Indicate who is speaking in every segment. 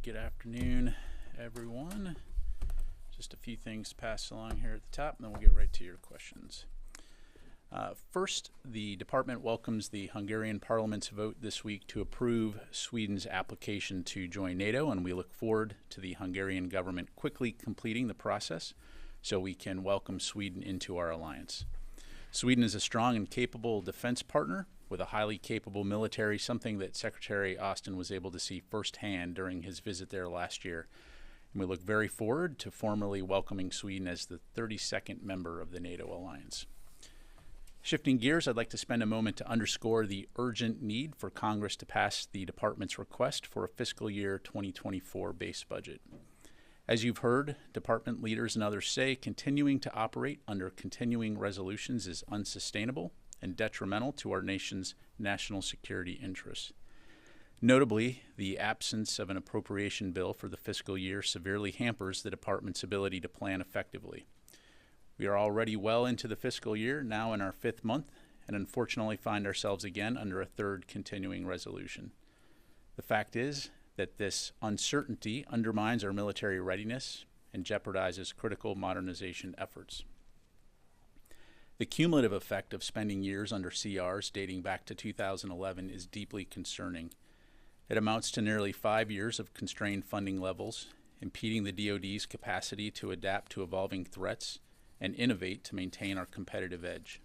Speaker 1: Good afternoon, everyone. Just a few things to pass along here at the top, and then we'll get right to your questions. First, the department welcomes the Hungarian Parliament's vote this week to approve Sweden's application to join NATO, and we look forward to the Hungarian government quickly completing the process so we can welcome Sweden into our alliance. Sweden is a strong and capable defense partner with a highly capable military, something that Secretary Austin was able to see firsthand during his visit there last year. And we look very forward to formally welcoming Sweden as the 32nd member of the NATO alliance. Shifting gears, I'd like to spend a moment to underscore the urgent need for Congress to pass the department's request for a fiscal year 2024 base budget. As you've heard, department leaders and others say, continuing to operate under continuing resolutions is unsustainable and detrimental to our nation's national security interests. Notably, the absence of an appropriation bill for the fiscal year severely hampers the department's ability to plan effectively. We are already well into the fiscal year, now in our 5th month, and unfortunately find ourselves again under a third continuing resolution. The fact is that this uncertainty undermines our military readiness and jeopardizes critical modernization efforts. The cumulative effect of spending years under CRs dating back to 2011 is deeply concerning. It amounts to nearly 5 years of constrained funding levels, impeding the DoD's capacity to adapt to evolving threats and innovate to maintain our competitive edge.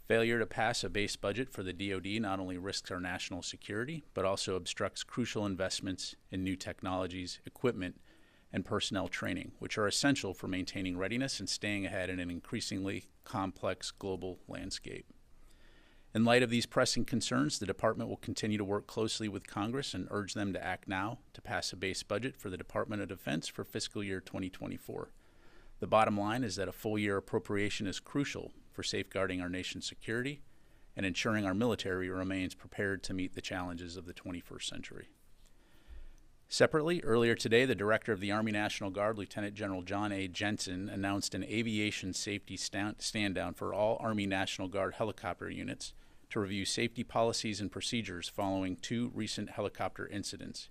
Speaker 1: Failure to pass a base budget for the DoD not only risks our national security, but also obstructs crucial investments in new technologies, equipment, and personnel training, which are essential for maintaining readiness and staying ahead in an increasingly complex global landscape. In light of these pressing concerns, the department will continue to work closely with Congress and urge them to act now to pass a base budget for the Department of Defense for fiscal year 2024. The bottom line is that a full-year appropriation is crucial for safeguarding our nation's security and ensuring our military remains prepared to meet the challenges of the 21st century. Separately, earlier today, the Director of the Army National Guard, Lieutenant General John A. Jensen, announced an aviation safety stand-down for all Army National Guard helicopter units to review safety policies and procedures following 2 recent helicopter incidents.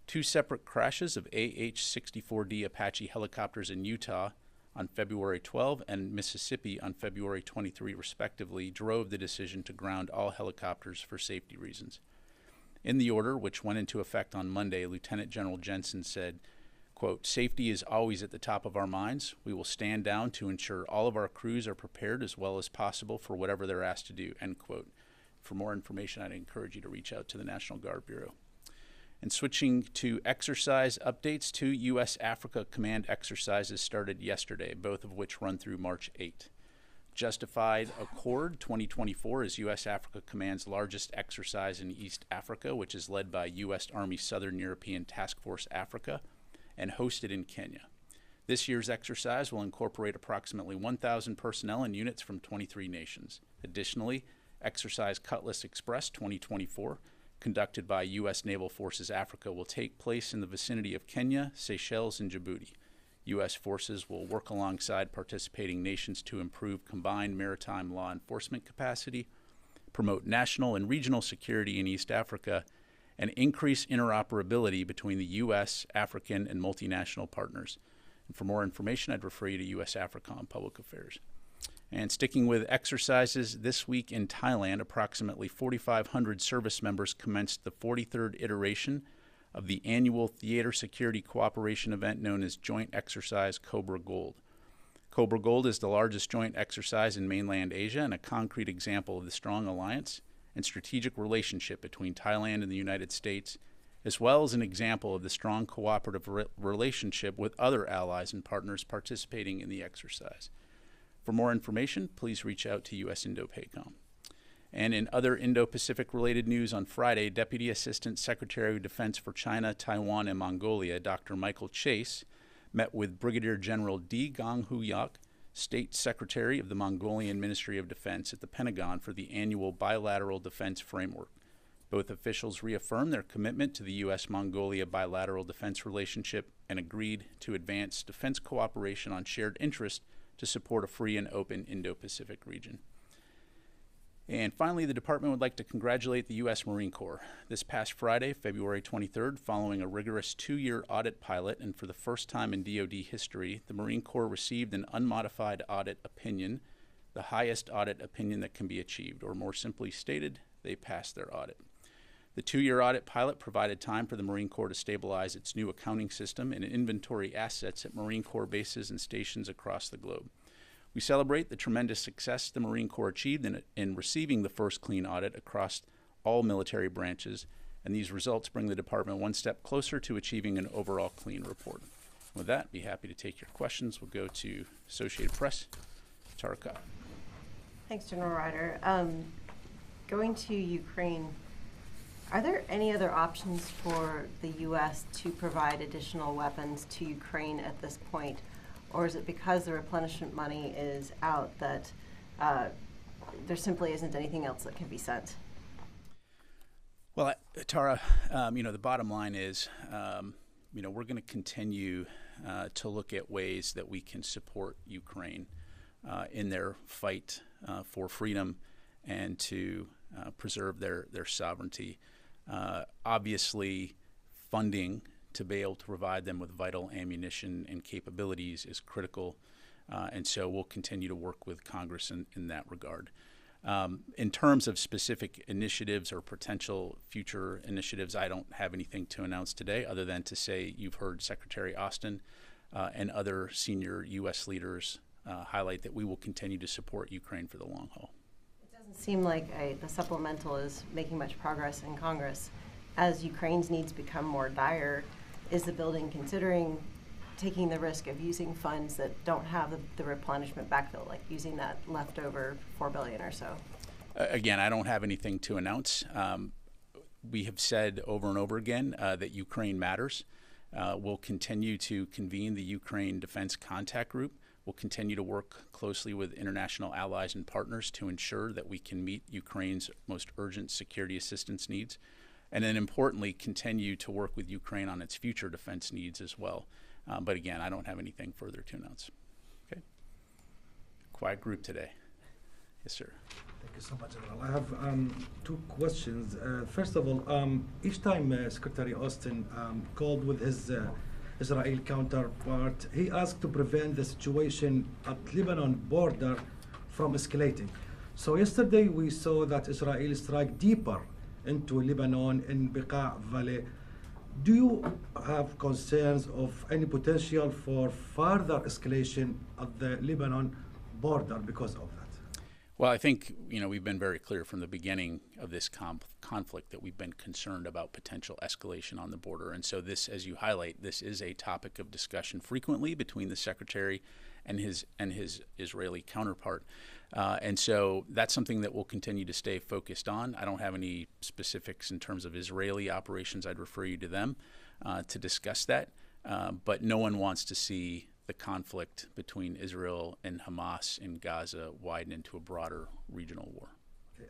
Speaker 1: 2 separate crashes of AH-64D Apache helicopters in Utah on February 12 and Mississippi on February 23, respectively, drove the decision to ground all helicopters for safety reasons. In the order, which went into effect on Monday, Lieutenant General Jensen said, quote, "Safety is always at the top of our minds. We will stand down to ensure all of our crews are prepared as well as possible for whatever they're asked to do," end quote. For more information, I'd encourage you to reach out to the National Guard Bureau. And switching to exercise updates, 2 U.S. Africa Command exercises started yesterday, both of which run through March 8. Justified Accord 2024 is U.S. Africa Command's largest exercise in East Africa, which is led by U.S. Army Southern European Task Force Africa and hosted in Kenya. This year's exercise will incorporate approximately 1,000 personnel and units from 23 nations. Additionally, Exercise Cutlass Express 2024, conducted by U.S. Naval Forces Africa, will take place in the vicinity of Kenya, Seychelles, and Djibouti. U.S. forces will work alongside participating nations to improve combined maritime law enforcement capacity, promote national and regional security in East Africa, and increase interoperability between the U.S., African, and multinational partners. And for more information, I'd refer you to U.S. AFRICOM Public Affairs. And sticking with exercises, this week in Thailand, approximately 4,500 service members commenced the 43rd iteration of the annual Theater Security Cooperation event known as Joint Exercise Cobra Gold. Cobra Gold is the largest joint exercise in mainland Asia and a concrete example of the strong alliance and strategic relationship between Thailand and the United States, as well as an example of the strong cooperative relationship with other allies and partners participating in the exercise. For more information, please reach out to U.S. Indo-PACOM. And in other Indo-Pacific related news, on Friday, Deputy Assistant Secretary of Defense for China, Taiwan, and Mongolia, Dr. Michael Chase, met with Brigadier General D. Gong Huyak, State Secretary of the Mongolian Ministry of Defense, at the Pentagon for the annual bilateral defense framework. Both officials reaffirmed their commitment to the U.S.-Mongolia bilateral defense relationship and agreed to advance defense cooperation on shared interests to support a free and open Indo-Pacific region. And finally, the department would like to congratulate the U.S. Marine Corps. This past Friday, February 23rd, following a rigorous 2-year audit pilot, and for the first time in DoD history, the Marine Corps received an unmodified audit opinion, the highest audit opinion that can be achieved, or more simply stated, they passed their audit. The 2-year audit pilot provided time for the Marine Corps to stabilize its new accounting system and inventory assets at Marine Corps bases and stations across the globe. We celebrate the tremendous success the Marine Corps achieved in receiving the first clean audit across all military branches, and these results bring the department one step closer to achieving an overall clean report. With that, be happy to take your questions. We'll go to Associated Press, Tara Cobb.
Speaker 2: Thanks, General Ryder. Going to Ukraine, are there any other options for the U.S. to provide additional weapons to Ukraine at this point? Or is it because the replenishment money is out that there simply isn't anything else that can be sent?
Speaker 1: Well, Tara, the bottom line is, we're going to continue to look at ways that we can support Ukraine in their fight for freedom and to preserve their sovereignty. Obviously, funding to be able to provide them with vital ammunition and capabilities is critical, and so we'll continue to work with Congress in that regard. In terms of specific initiatives or potential future initiatives, I don't have anything to announce today other than to say you've heard Secretary Austin and other senior U.S. leaders highlight that we will continue to support Ukraine for the long haul.
Speaker 2: It doesn't seem like the supplemental is making much progress in Congress. As Ukraine's needs become more dire, is the building considering taking the risk of using funds that don't have the replenishment backfill, like using that leftover $4 billion or so?
Speaker 1: Again, I don't have anything to announce. We have said over and over again that Ukraine matters. We'll continue to convene the Ukraine Defense Contact Group. We'll continue to work closely with international allies and partners to ensure that we can meet Ukraine's most urgent security assistance needs. And then importantly, continue to work with Ukraine on its future defense needs as well. But again, I don't have anything further to announce. Okay. Quiet group today. Yes, sir.
Speaker 3: Thank you so much, General. I have 2 questions. First of all, each time Secretary Austin called with his Israeli counterpart, he asked to prevent the situation at Lebanon border from escalating. So yesterday we saw that Israel strike deeper into Lebanon in Bekaa Valley. Do you have concerns of any potential for further escalation at the Lebanon border because of that?
Speaker 1: Well, I think we've been very clear from the beginning of this conflict that we've been concerned about potential escalation on the border. And so this, as you highlight, this is a topic of discussion frequently between the Secretary and his Israeli counterpart. And so that's something that we'll continue to stay focused on. I don't have any specifics in terms of Israeli operations. I'd refer you to them to discuss that. But no one wants to see the conflict between Israel and Hamas in Gaza widen into a broader regional war.
Speaker 3: Okay,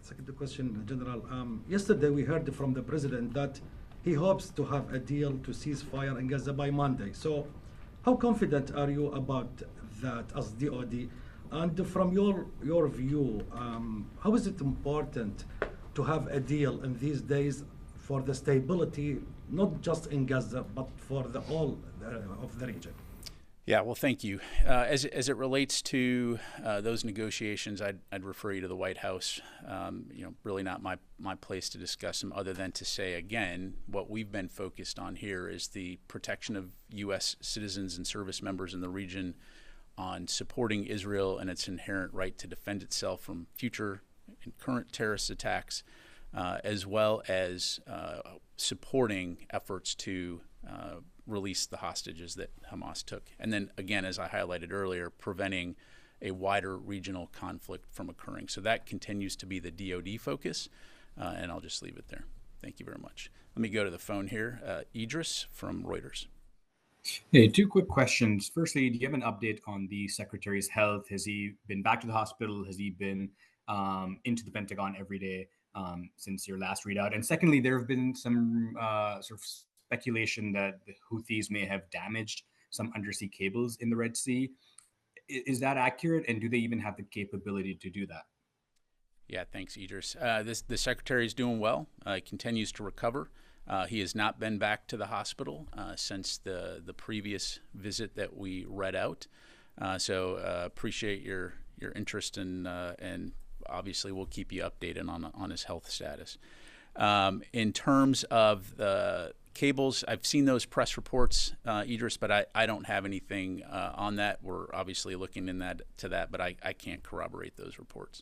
Speaker 3: second question, General. Yesterday we heard from the President that he hopes to have a deal to cease fire in Gaza by Monday. So how confident are you about that as DOD? And from your view, how is it important to have a deal in these days for the stability, not just in Gaza, but for the whole of the region?
Speaker 1: Yeah, well, thank you. As it relates to those negotiations, I'd refer you to the White House. Really not my place to discuss them, other than to say again, what we've been focused on here is the protection of U.S. citizens and service members in the region, on supporting Israel and its inherent right to defend itself from future and current terrorist attacks, as well as supporting efforts to release the hostages that Hamas took. And then again, as I highlighted earlier, preventing a wider regional conflict from occurring. So that continues to be the DoD focus, and I'll just leave it there. Thank you very much. Let me go to the phone here. Idris from Reuters.
Speaker 4: Hey, 2 quick questions. Firstly, do you have an update on the Secretary's health? Has he been back to the hospital? Has he been into the Pentagon every day since your last readout? And secondly, there have been some sort of speculation that the Houthis may have damaged some undersea cables in the Red Sea. Is that accurate? And do they even have the capability to do that?
Speaker 1: Yeah, thanks, Idris. The secretary is doing well. Continues to recover. He has not been back to the hospital since the previous visit that we read out. So appreciate your interest and obviously we'll keep you updated on his health status. In terms of the cables, I've seen those press reports, Idris, but I don't have anything on that. We're obviously looking to that, but I can't corroborate those reports.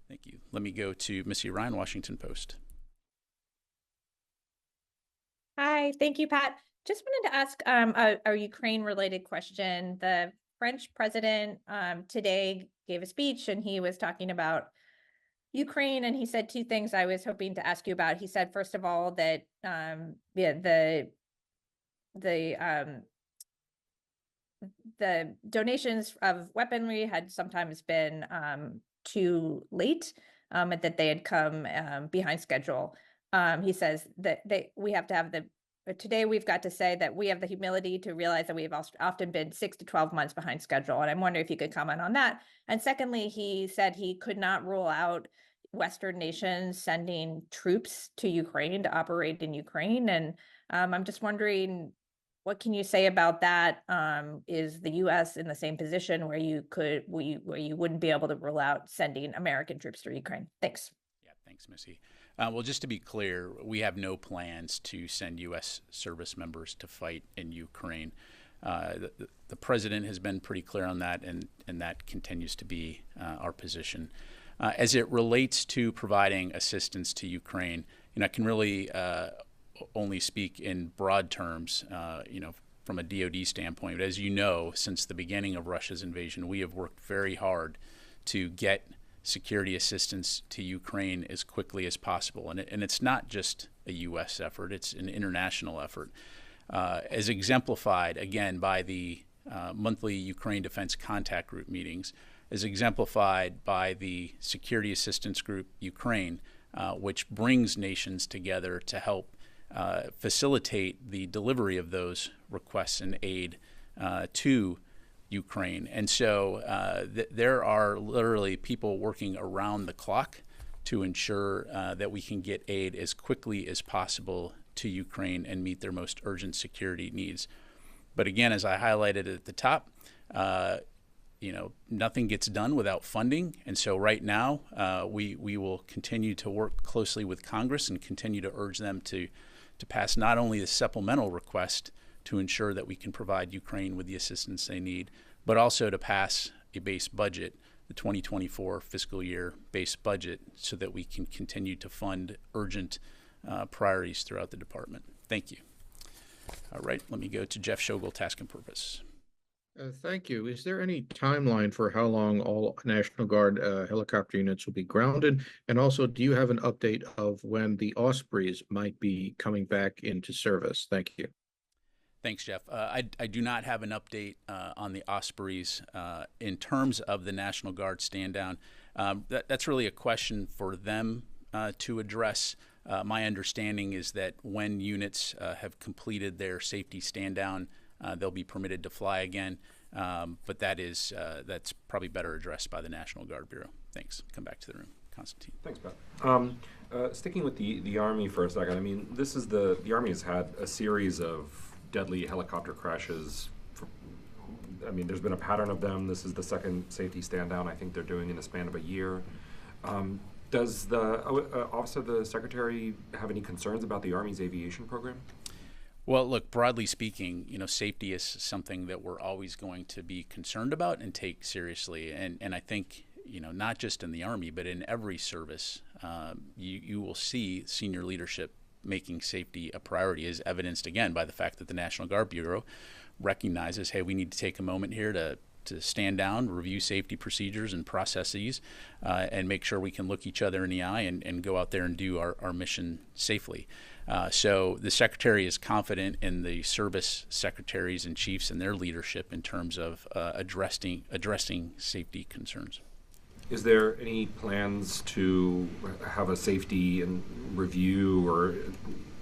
Speaker 1: Thank you. Let me go to Missy Ryan, Washington Post.
Speaker 5: Hi, thank you, Pat. Just wanted to ask a Ukraine-related question. The French president today gave a speech, and he was talking about Ukraine, and he said two things I was hoping to ask you about. He said, first of all, that the donations of weaponry had sometimes been too late, and that they had come behind schedule. He says that we have to have today we've got to say that we have the humility to realize that we've often been 6 to 12 months behind schedule. And I'm wondering if you could comment on that. And secondly, he said he could not rule out Western nations sending troops to Ukraine to operate in Ukraine. And I'm just wondering, what can you say about that? Is the U.S. in the same position where you wouldn't be able to rule out sending American troops to Ukraine? Thanks.
Speaker 1: Yeah, thanks, Missy. Well, just to be clear, we have no plans to send U.S. service members to fight in Ukraine. The president has been pretty clear on that, and that continues to be our position. As it relates to providing assistance to Ukraine, I can really only speak in broad terms, from a DoD standpoint. But as you know, since the beginning of Russia's invasion, we have worked very hard to get security assistance to Ukraine as quickly as possible. And it's not just a U.S. effort, it's an international effort. As exemplified, again, by the monthly Ukraine Defense Contact Group meetings, as exemplified by the Security Assistance Group Ukraine, which brings nations together to help facilitate the delivery of those requests and aid to Ukraine. And so there are literally people working around the clock to ensure that we can get aid as quickly as possible to Ukraine and meet their most urgent security needs. But again, as I highlighted at the top, nothing gets done without funding. And so right now, we will continue to work closely with Congress and continue to urge them to pass not only the supplemental request to ensure that we can provide Ukraine with the assistance they need, but also to pass a base budget, the 2024 fiscal year base budget, so that we can continue to fund urgent priorities throughout the department. Thank you. All right, let me go to Jeff Shogel, Task and Purpose.
Speaker 6: Thank you. Is there any timeline for how long all National Guard helicopter units will be grounded? And also, do you have an update of when the Ospreys might be coming back into service? Thank you.
Speaker 1: Thanks, Jeff. I do not have an update on the Ospreys. In terms of the National Guard stand down, that's really a question for them to address. My understanding is that when units have completed their safety stand down, they'll be permitted to fly again. But that's probably better addressed by the National Guard Bureau. Thanks. Come back to the room. Constantine.
Speaker 7: Thanks, Pat. Sticking with the Army for a second, I mean, the Army has had a series of deadly helicopter crashes. There's been a pattern of them. This is the second safety stand down I think they're doing in the span of a year. Does the Office of the Secretary have any concerns about the Army's aviation program?
Speaker 1: Well, look, broadly speaking, safety is something that we're always going to be concerned about and take seriously. And I think, not just in the Army, but in every service, you will see senior leadership making safety a priority, as evidenced again by the fact that the National Guard Bureau recognizes, hey, we need to take a moment here to stand down, review safety procedures and processes, and make sure we can look each other in the eye and go out there and do our mission safely. So the Secretary is confident in the service secretaries and chiefs and their leadership in terms of addressing safety concerns.
Speaker 7: Is there any plans to have a safety and review or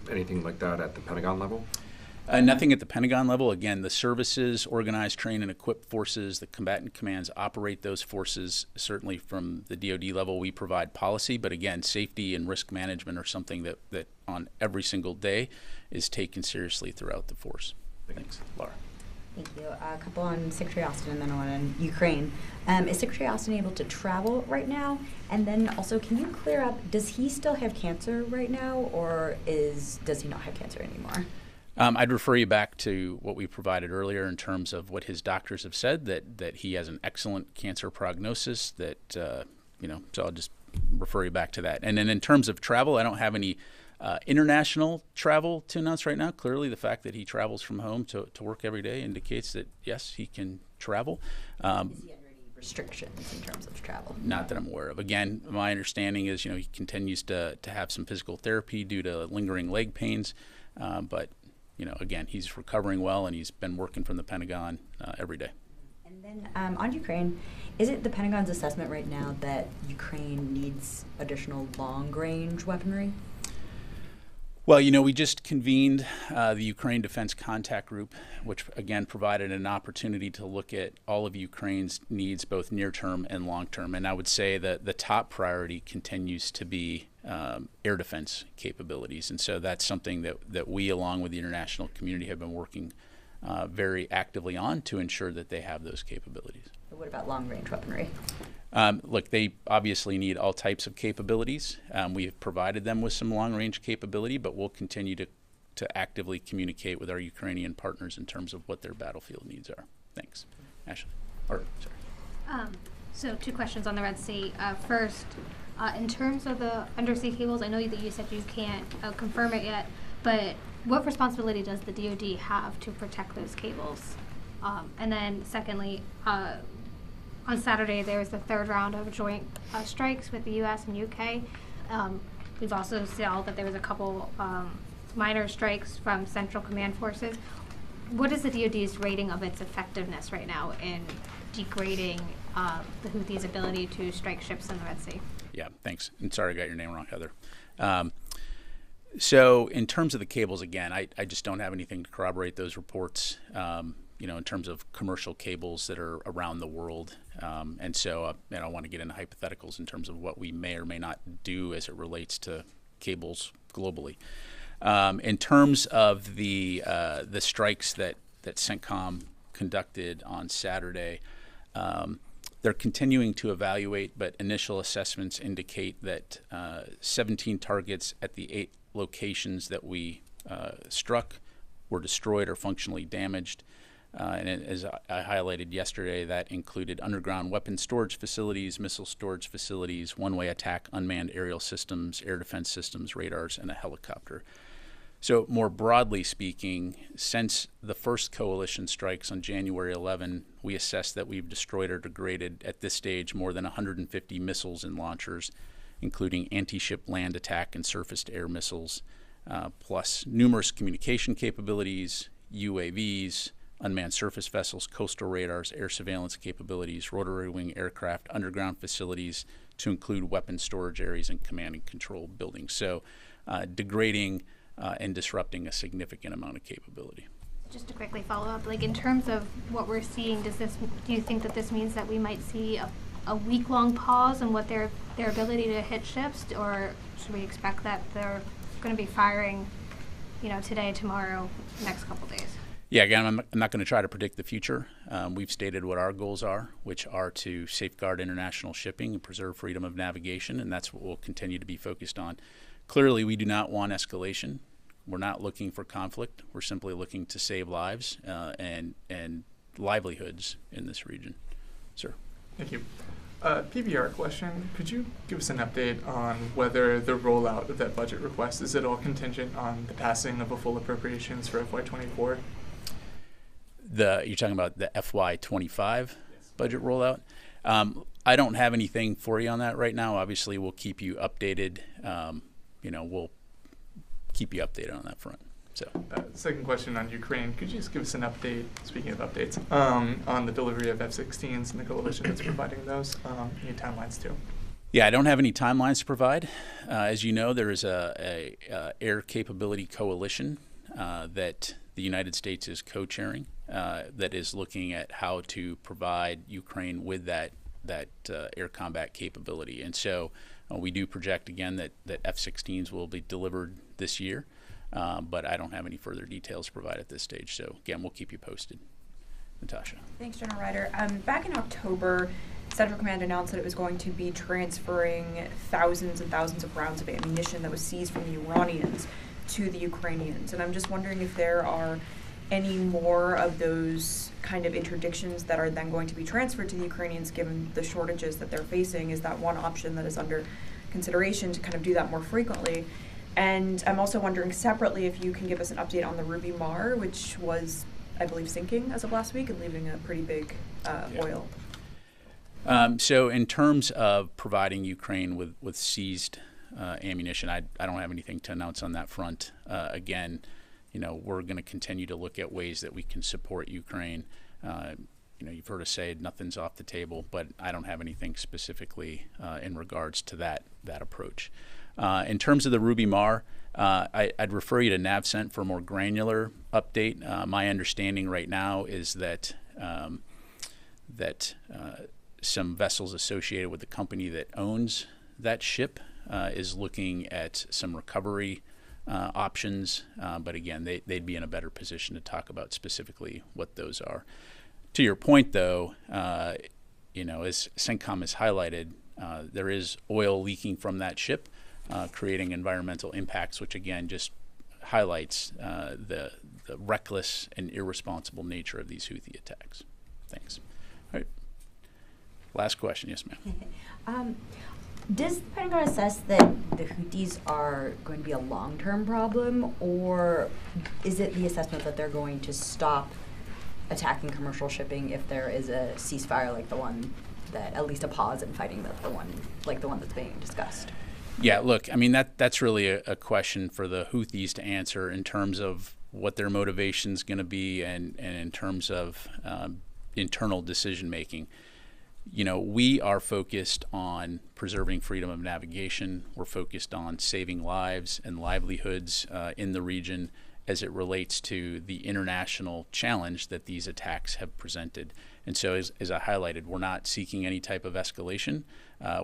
Speaker 7: anything like that at the Pentagon level?
Speaker 1: Nothing at the Pentagon level. Again, the services organize, train, and equip forces. The combatant commands operate those forces. Certainly from the DoD level, we provide policy. But again, safety and risk management are something that on every single day is taken seriously throughout the force. Thanks. Laura.
Speaker 8: Thank you. A couple on Secretary Austin and then one on Ukraine. Is Secretary Austin able to travel right now? And then also, can you clear up, does he still have cancer right now, or does he not have cancer anymore?
Speaker 1: I'd refer you back to what we provided earlier in terms of what his doctors have said, that he has an excellent cancer prognosis, so I'll just refer you back to that. And then in terms of travel, I don't have any international travel to announce right now. Clearly, the fact that he travels from home to work every day indicates that, yes, he can travel.
Speaker 8: Is he under any restrictions in terms of travel?
Speaker 1: Not that I'm aware of. Again, my understanding is, he continues to have some physical therapy due to lingering leg pains, but again, he's recovering well, and he's been working from the Pentagon every day.
Speaker 8: And then on Ukraine, is it the Pentagon's assessment right now that Ukraine needs additional long-range weaponry?
Speaker 1: Well, we just convened the Ukraine Defense Contact Group, which again provided an opportunity to look at all of Ukraine's needs, both near-term and long-term. And I would say that the top priority continues to be air defense capabilities. And so that's something that we, along with the international community, have been working very actively on to ensure that they have those capabilities.
Speaker 8: What about long-range weaponry?
Speaker 1: Look, they obviously need all types of capabilities. We have provided them with some long-range capability, but we'll continue to actively communicate with our Ukrainian partners in terms of what their battlefield needs are. Thanks. Ashley.
Speaker 9: So 2 questions on the Red Sea. First, in terms of the undersea cables, I know that you said you can't confirm it yet, but what responsibility does the DoD have to protect those cables? And then secondly, on Saturday, there was the 3rd round of joint strikes with the U.S. and U.K. We've also saw that there was a couple minor strikes from Central Command forces. What is the DoD's rating of its effectiveness right now in degrading the Houthis' ability to strike ships in the Red Sea?
Speaker 1: Yeah, thanks. And sorry I got your name wrong, Heather. So in terms of the cables, again, I just don't have anything to corroborate those reports. In terms of commercial cables that are around the world. And so I don't want to get into hypotheticals in terms of what we may or may not do as it relates to cables globally. In terms of the strikes that CENTCOM conducted on Saturday, they're continuing to evaluate, but initial assessments indicate that 17 targets at the 8 locations that we struck were destroyed or functionally damaged. And as I highlighted yesterday, that included underground weapon storage facilities, missile storage facilities, one-way attack, unmanned aerial systems, air defense systems, radars, and a helicopter. So more broadly speaking, since the first coalition strikes on January 11, we assessed that we've destroyed or degraded at this stage more than 150 missiles and launchers, including anti-ship land attack and surface-to-air missiles, plus numerous communication capabilities, UAVs, unmanned surface vessels, coastal radars, air surveillance capabilities, rotary wing aircraft, underground facilities, to include weapon storage areas and command and control buildings. So degrading and disrupting a significant amount of capability.
Speaker 9: Just to quickly follow up, in terms of what we're seeing, do you think that this means that we might see a week-long pause in what their ability to hit ships, or should we expect that they're going to be firing, today, tomorrow, next couple days?
Speaker 1: Yeah, again, I'm not going to try to predict the future. We've stated what our goals are, which are to safeguard international shipping and preserve freedom of navigation, and that's what we'll continue to be focused on. Clearly, we do not want escalation. We're not looking for conflict. We're simply looking to save lives and livelihoods in this region. Sir.
Speaker 10: Thank you. PBR question, could you give us an update on whether the rollout of that budget request, is it all contingent on the passing of a full appropriations for FY24?
Speaker 1: You're talking about the FY25 budget rollout? I don't have anything for you on that right now. Obviously, we'll keep you updated. We'll keep you updated on that front. So,
Speaker 10: second question on Ukraine. Could you just give us an update, speaking of updates, on the delivery of F-16s and the coalition that's providing those? Any timelines too?
Speaker 1: Yeah, I don't have any timelines to provide. As you know, there is a air capability coalition that the the United States is co-chairing that is looking at how to provide Ukraine with that air combat capability. And so we do project again that F-16s will be delivered this year, but I don't have any further details to provide at this stage. So again, we'll keep you posted. Natasha.
Speaker 11: Thanks, General Ryder. Back in October, Central Command announced that it was going to be transferring thousands and thousands of rounds of ammunition that was seized from the Iranians to the Ukrainians. And I'm just wondering if there are any more of those kind of interdictions that are then going to be transferred to the Ukrainians given the shortages that they're facing. Is that one option that is under consideration to kind of do that more frequently? And I'm also wondering separately if you can give us an update on the Ruby Mar, which was, I believe, sinking as of last week and leaving a pretty big oil.
Speaker 1: So in terms of providing Ukraine with seized ammunition, I don't have anything to announce on that front. Again, we're going to continue to look at ways that we can support Ukraine. You've heard us say nothing's off the table, but I don't have anything specifically in regards to that approach. In terms of the Ruby Mar, I'd refer you to NavCent for a more granular update. My understanding right now is that some vessels associated with the company that owns that ship is looking at some recovery options, but again, they'd be in a better position to talk about specifically what those are. To your point, though, as CENTCOM has highlighted, there is oil leaking from that ship, creating environmental impacts, which again just highlights the reckless and irresponsible nature of these Houthi attacks. Thanks. All right. Last question. Yes, ma'am.
Speaker 8: Does the Pentagon assess that the Houthis are going to be a long-term problem, or is it the assessment that they're going to stop attacking commercial shipping if there is a ceasefire like the one that, at least a pause in fighting the one that's being discussed?
Speaker 1: Yeah, look, I mean, that's really a question for the Houthis to answer in terms of what their motivation is going to be and in terms of internal decision making. We are focused on preserving freedom of navigation. We're focused on saving lives and livelihoods in the region as it relates to the international challenge that these attacks have presented. And so, as I highlighted, we're not seeking any type of escalation.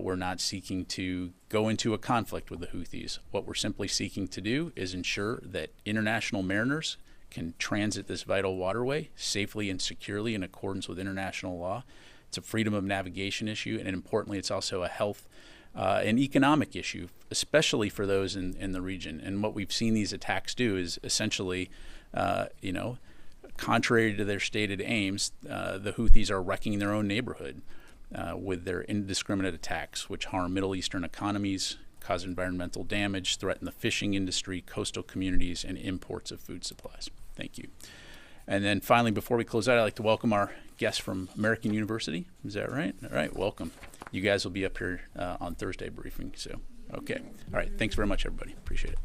Speaker 1: We're not seeking to go into a conflict with the Houthis. What we're simply seeking to do is ensure that international mariners can transit this vital waterway safely and securely in accordance with international law. It's a freedom of navigation issue, and importantly, it's also a health and economic issue, especially for those in the region. And what we've seen these attacks do is essentially, contrary to their stated aims, the Houthis are wrecking their own neighborhood with their indiscriminate attacks, which harm Middle Eastern economies, cause environmental damage, threaten the fishing industry, coastal communities, and imports of food supplies. Thank you. And then finally, before we close out, I'd like to welcome our guest from American University. Is that right? All right, welcome. You guys will be up here on Thursday briefing. So, okay. All right. Thanks very much, everybody. Appreciate it.